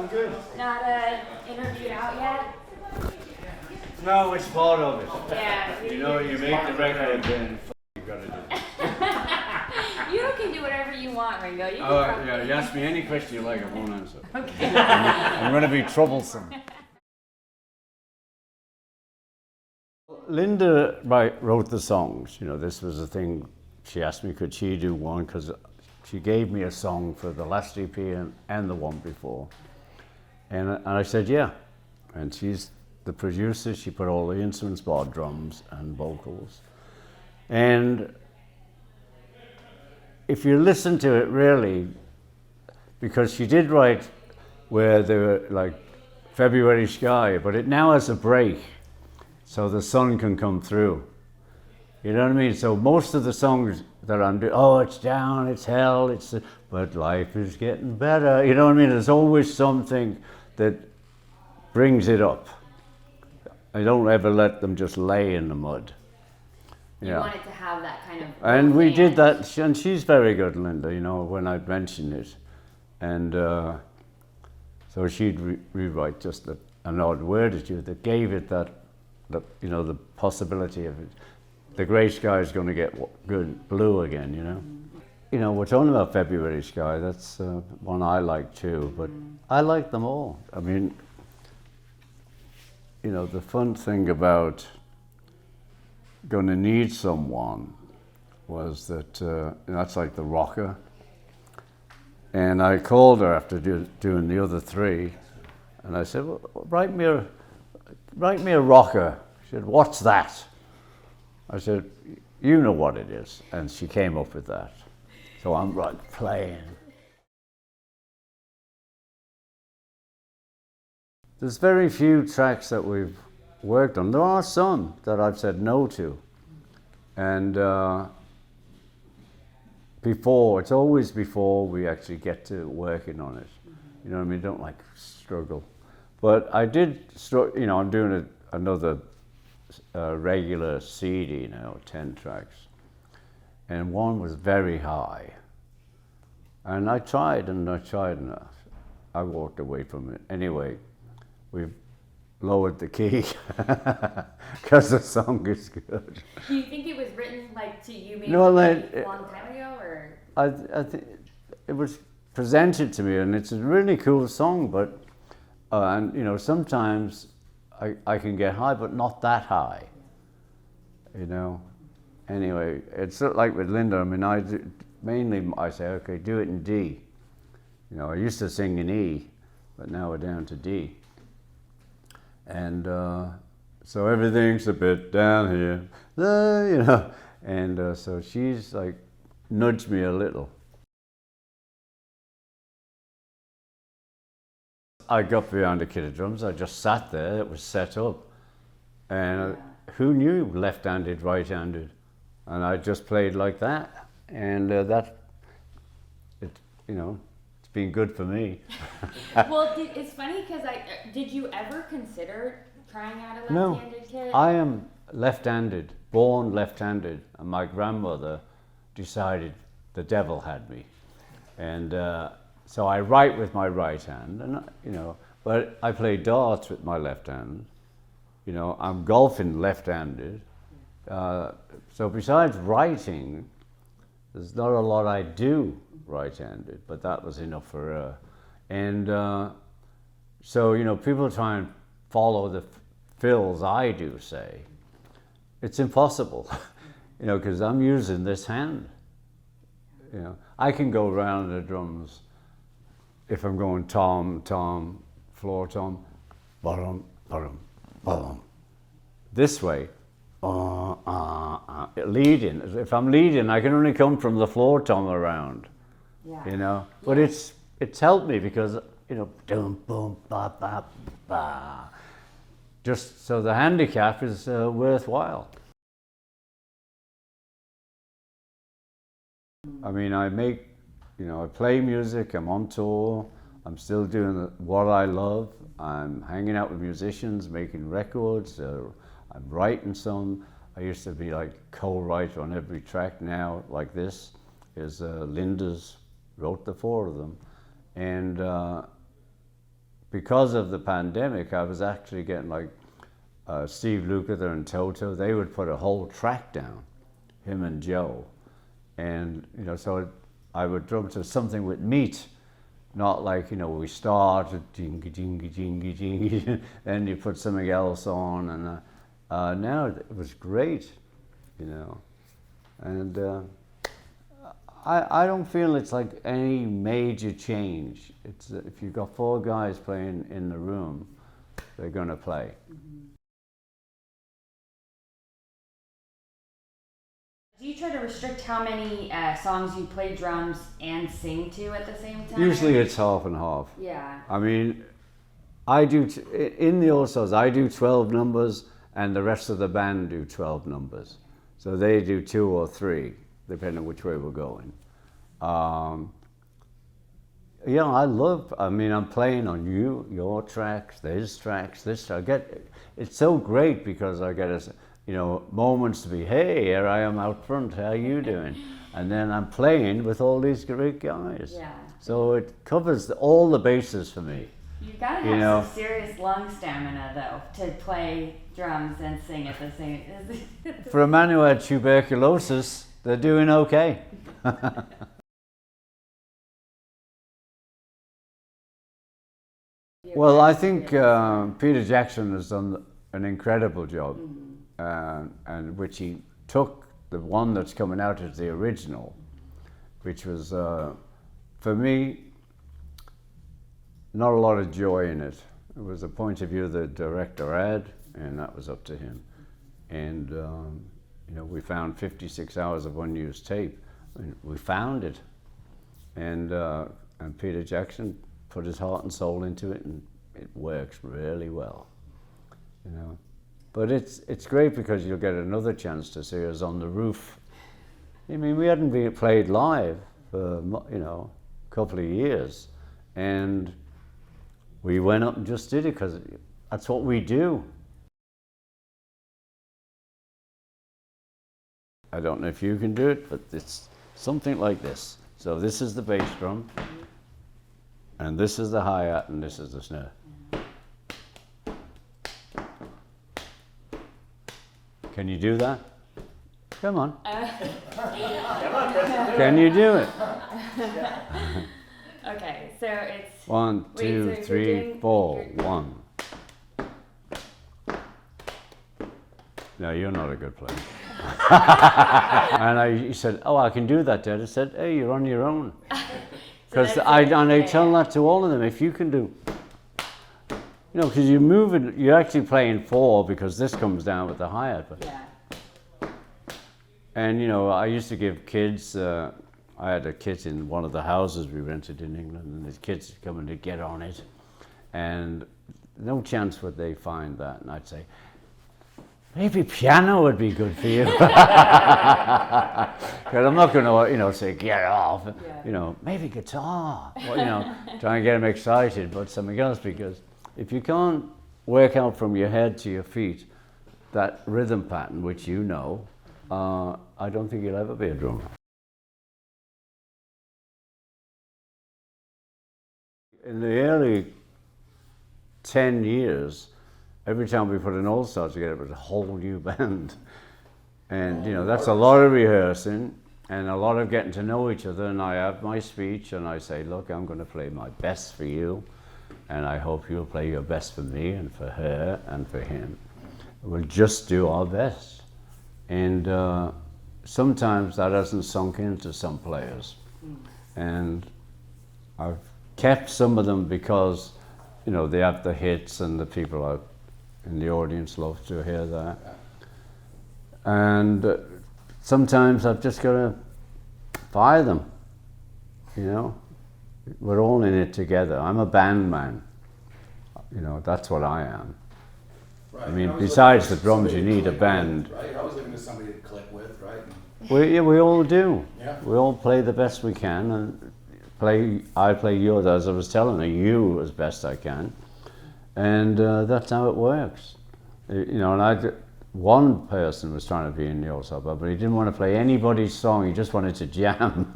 I'm good. Not interviewed out yet? No, it's part of it. Yeah. You know, you make the record, then you gotta do it. You can do whatever you want, Ringo. You can Yeah, you ask me any question you like, I won't answer. Okay. I'm going to be troublesome. Linda wrote the songs. You know, this was the thing. She asked me, could she do one? Because she gave me a song for the last EP and the one before. And I said, yeah. And she's the producer. She put all the instruments, bar drums and vocals. And if you listen to it really, because she did write where they were like February sky, but it now has a break so the sun can come through. You know what I mean? So most of the songs that I'm doing, oh, it's down, it's hell, but life is getting better. You know what I mean? There's always something that brings it up. I don't ever let them just lay in the mud. You wanted to have that kind of... And we did that, and she's very good, Linda, you know, when I mentioned it. And so she'd rewrite just an odd word at you that gave it that, you know, the possibility of it. The grey sky is going to get good blue again, you know. You know, we're talking about February sky, that's one I like too, but I like them all. I mean, you know, the fun thing about Gonna Need Someone was that, that's like the rocker. And I called her after doing the other three, and I said, well, write me a rocker. She said, what's that? I said, you know what it is. And she came up with that. So I'm like playing. There's very few tracks that we've worked on. There are some that I've said no to. And it's always before we actually get to working on it. You know what I mean? Don't like struggle. But I did, you know, I'm doing another regular CD now, 10 tracks. And one was very high. And I tried and I I walked away from it. Anyway, we've lowered the key because the song is good. Do you think it was written like to you maybe No, a long time ago, or? I think it was presented to me, and it's a really cool song. But and you know, sometimes I can get high, but not that high. You know. Anyway, it's sort of like with Linda. I mean, mainly I say, okay, do it in D. You know, I used to sing in E, but now we're down to D. And so everything's a bit down here, you know. And so she's like nudged me a little. I got behind a kit of drums. I just sat there. It was set up, and who knew left-handed, right-handed, and I just played like that, and you know, it's been good for me. Well, it's funny because did you ever consider trying out a left-handed kit? I am left-handed, born left-handed, and my grandmother decided the devil had me, and so I write with my right hand, and you know, but I play darts with my left hand. You know, I'm golfing left-handed. So besides writing, there's not a lot I do right-handed, but that was enough for her. And so, you know, people try and follow the fills I do say. It's impossible, you know, because I'm using this hand. You know, I can go around the drums if I'm going tom, tom, floor tom, bottom, bottom, bottom. This way, leading. If I'm leading, I can only come from the floor tom around. Yeah. You know, but it's helped me because, you know, boom, boom, ba, ba, ba. Just so the handicap is worthwhile. I mean, I play music, I'm on tour, I'm still doing what I love, I'm hanging out with musicians, making records, I'm writing some. I used to be like co-writer on every track. Now, like this, is Linda's, wrote the 4 of them. And because of the pandemic, I was actually getting like Steve Lukather and Toto. They would put a whole track down, him and Joe, and you know, so I would drum to something with meat, not like, you know, we start jingy jingy jingy jingy, then you put something else on, and now it was great, you know, and I don't feel it's like any major change. It's if you've got 4 guys playing in the room, they're going to play. Do you try to restrict how many songs you play drums and sing to at the same time? Usually it's half and half. Yeah. I mean, I do, in the All-Stars, I do 12 numbers and the rest of the band do 12 numbers. So they do 2 or 3, depending on which way we're going. Yeah, I mean, I'm playing on your tracks, this track. It's so great because I get you know, moments to be, hey, here I am out front, how you doing? And then I'm playing with all these great guys. Yeah. So it covers all the bases for me. You've got to have some serious lung stamina, though, to play drums and sing at the same time. For a man who had tuberculosis, they're doing okay. Well, I think Peter Jackson has done an incredible job, and which he took the one that's coming out as the original, which was, for me, not a lot of joy in it. It was a point of view the director had, and that was up to him. And you know, we found 56 hours of unused tape. I mean, we found it, and Peter Jackson put his heart and soul into it, and it works really well, you know. But it's great because you'll get another chance to see us on the roof. I mean, we hadn't been played live for, you know, a couple of years, and we went up and just did it because that's what we do. I don't know if you can do it, but it's something like this. So this is the bass drum, and this is the hi-hat, and this is the snare. Can you do that? Come on. Can you do it? Okay, so it's 1, 2, 3, 4. 1. No, you're not a good player. And he said, "Oh, I can do that, Dad." I said, "Hey, you're on your own." Because I tell that to all of them. If you can do, you know, because you're moving, you're actually playing 4 because this comes down with the hi-hat. Yeah. And you know, I used to give kids. I had a kit in one of the houses we rented in England, and the kids coming to get on it, and no chance would they find that. And I'd say, maybe piano would be good for you. Because I'm not going to, you know, say get off. Yeah. You know, maybe guitar. Well, you know, try and get them excited, but something else. Because if you can't work out from your head to your feet that rhythm pattern, which you know, I don't think you'll ever be a drummer. In the early 10 years, every time we put an All-Star together, it was a whole new band. And, you know, that's a lot of rehearsing and a lot of getting to know each other. And I have my speech and I say, look, I'm going to play my best for you. And I hope you'll play your best for me and for her and for him. We'll just do our best. And sometimes that hasn't sunk into some players. And I've kept some of them because, you know, they have the hits and the people out in the audience love to hear that. And sometimes I've just got to fire them, you know. We're all in it together. I'm a band man. You know, that's what I am. Right. I mean, besides the drums, you need a band. Right, I was looking for somebody to click with, right? We all do. Yeah. We all play the best we can, and I play yours, as I was telling her, you as best I can. And that's how it works. You know, and one person was trying to be in the All-Star, but he didn't want to play anybody's song, he just wanted to jam.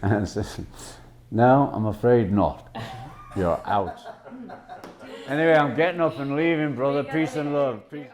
And I said, no, I'm afraid not. You're out. Anyway, I'm getting up and leaving, brother. Peace and love. Peace.